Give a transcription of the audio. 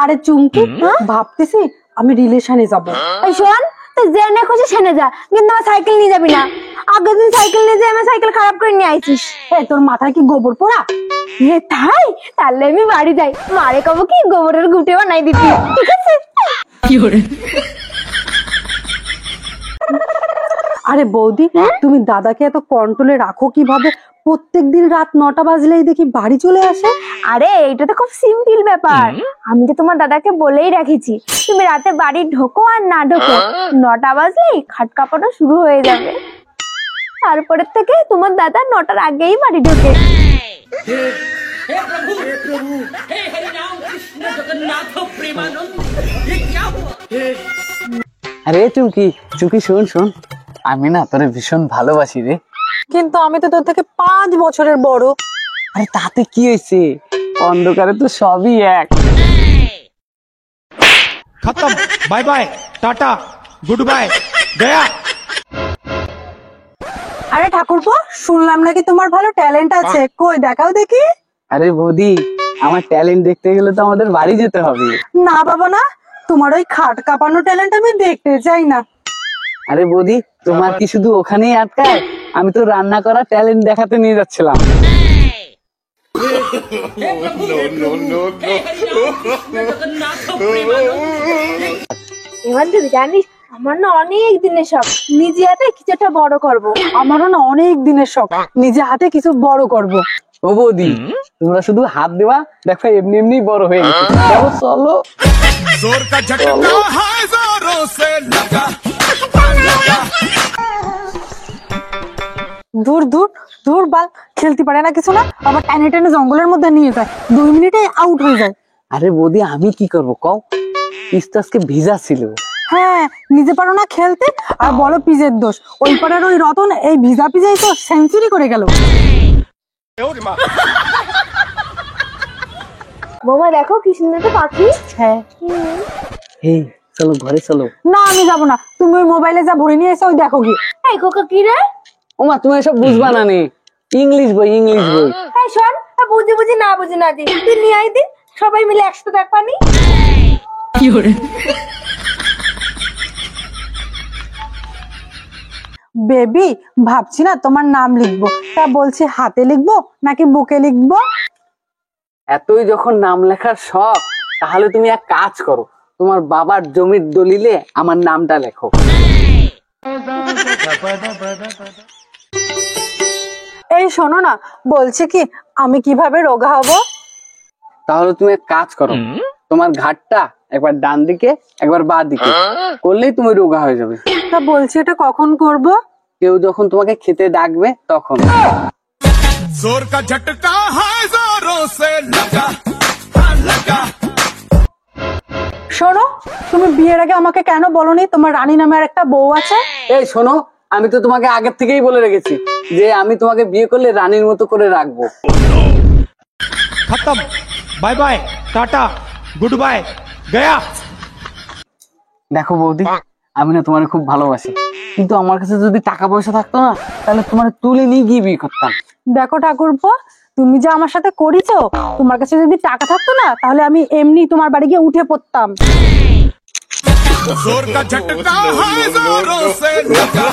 আরে চুমকি, ভাবতেছি আমি রিলেশনে যাব। এই শোন, তুই জেনে খুশি সেনে যা, কিন্তু আমার সাইকেল নিয়ে যাবি না। আগের দিন সাইকেল নিয়ে যাই, আমার সাইকেল খারাপ করে নিয়ে আইছিস। তোর মাথায় কি গোবর পোড়া? তাই? তাহলে আমি বাড়ি যাই, মারে কব কি গোবরের ঘুটে বানাই দিতি, ঠিক আছে? আরে বৌদি, তুমি দাদাকে এত কন্ট্রোলে রাখো কিভাবে? প্রত্যেকদিন রাত 9টা বাজলেই দেখি বাড়ি চলে আসে। আরে এটা তো খুব সিম্পল ব্যাপার। আমি তো তোমার দাদাকে বলেই রাখেছি, তুমি রাতে বাড়ি ঢোকো আর না ঢোকো, 9টা বাজলেই খাট কাঁপানো শুরু হয়ে যাবে। তারপরের থেকে তোমার দাদা 9টার আগেই বাড়ি ঢোকে। আরে চুমকি চুমকি, শোন শোন, আমি না তোরে ভীষণ ভালোবাসি রে। কিন্তু আমি তো তোর থেকে 5 বছরের বড়। আরে তাতে কি হয়েছে, অন্ধকারে তো সবই এক। खत्म, bye bye, tata, good bye, गया। আরে ঠাকুরপো, শুনলাম নাকি তোমার ভালো ট্যালেন্ট আছে, কই দেখাও দেখি। আরে বৌদি, আমার ট্যালেন্ট দেখতে গেলে তো আমাদের বাড়ি যেতে হবে। না বাবা না, তোমার ওই খাট কাঁপানো ট্যালেন্ট আমি দেখতে চাই না। আরে বৌদি, তোমার কি শুধু ওখানেই আটকায়? আমি তো রান্না করা ট্যালেন্ট দেখাতে নিয়ে যাচ্ছিলাম। এবার তুই জানিস, আমার না অনেক দিনের শখ নিজে হাতে কিছু একটা বড় করবো। আমারও না অনেক দিনের শখ নিজে হাতে কিছু বড় করব। ও বৌদি, তোমরা শুধু হাত দেওয়া, দেখো এমনি এমনি বড় হয়ে গেছে। দেখো, চলো। जोर का झटका है जोरों से लगा। দূর দূর দূর বাল, খেলতে পারে না কিছু না, আবার টেনে টেনে জঙ্গলের মধ্যে নিয়ে যায়, 2 মিনিটে আউট হয়ে যায়। আরে বৌদি, আমি কি করবো কও? পিসটা আজকে ভিজা ছিল। হ্যাঁ, নিজে পারো না খেলতে আর বলো পিজের দোষ। ওই পাড়ার ওই রতন এই ভিজা পিজাই তো সেঞ্চুরি করে গেল। বৌমা দেখো কি সুন্দর একটা পাখি। হ্যাঁ, হে, চলো ঘরে চলো। না আমি যাবো না, তুমি ওই মোবাইলে যা ভরে নিয়ে এসে ওই দেখো গিয়ে। এই খোকা কি রে? ওমা, তুমি এসব বুঝবা না নে, ইংলিশ বই ইংলিশ বই। এই শোন, বুঝি বুঝি না বুঝি না দি, তুই নিয়ে আই দিন, সবাই মিলে একসাথে দেখবানি। বেবি, ভাবছি না তোমার নাম লিখবো, তা বলছি হাতে লিখবো নাকি বুকে লিখবো? এতই যখন নাম লেখার শখ, তাহলে তুমি এক কাজ করো, তোমার বাবার জমির দলিলে আমার নামটা লেখো। এই শোনো না, বলছি কি আমি কিভাবে রোগা হব? তাহলে তুমি এক কাজ করো, তোমার ঘাটটা একবার ডান দিকে একবার বাঁ দিকে করলেই তুমি রোগা হয়ে যাবে। তা বলছি এটা কখন করব? কেউ যখন তোমাকে খেতে ডাকবে তখন। जोर का झटका है जोरों से लगा, लगा। শোনো, তুমি বিয়ের আগে আমাকে কেন বলনি তোমার রানী নামে আর একটা বউ আছে? এই শোনো, আমি তো তোমাকে আগের থেকেই বলে রেখেছি যে আমি তোমাকে বিয়ে করলে রানীর মতো করে রাখবো। खत्म, bye bye, tata, good bye, गया। দেখো বৌদি, আমি না তোমার খুব ভালোবাসি, কিন্তু আমার কাছে যদি টাকা পয়সা থাকতো না, তাহলে তোমার তুলে নিয়ে গিয়ে বিয়ে করতাম। দেখো ঠাকুরপো, তুমি যা আমার সাথে করেছো, তোমার কাছে যদি টাকা থাকতো না, তাহলে আমি এমনি তোমার বাড়ি গিয়ে উঠে পড়তাম। जोर का झटका है जोरों से लगा।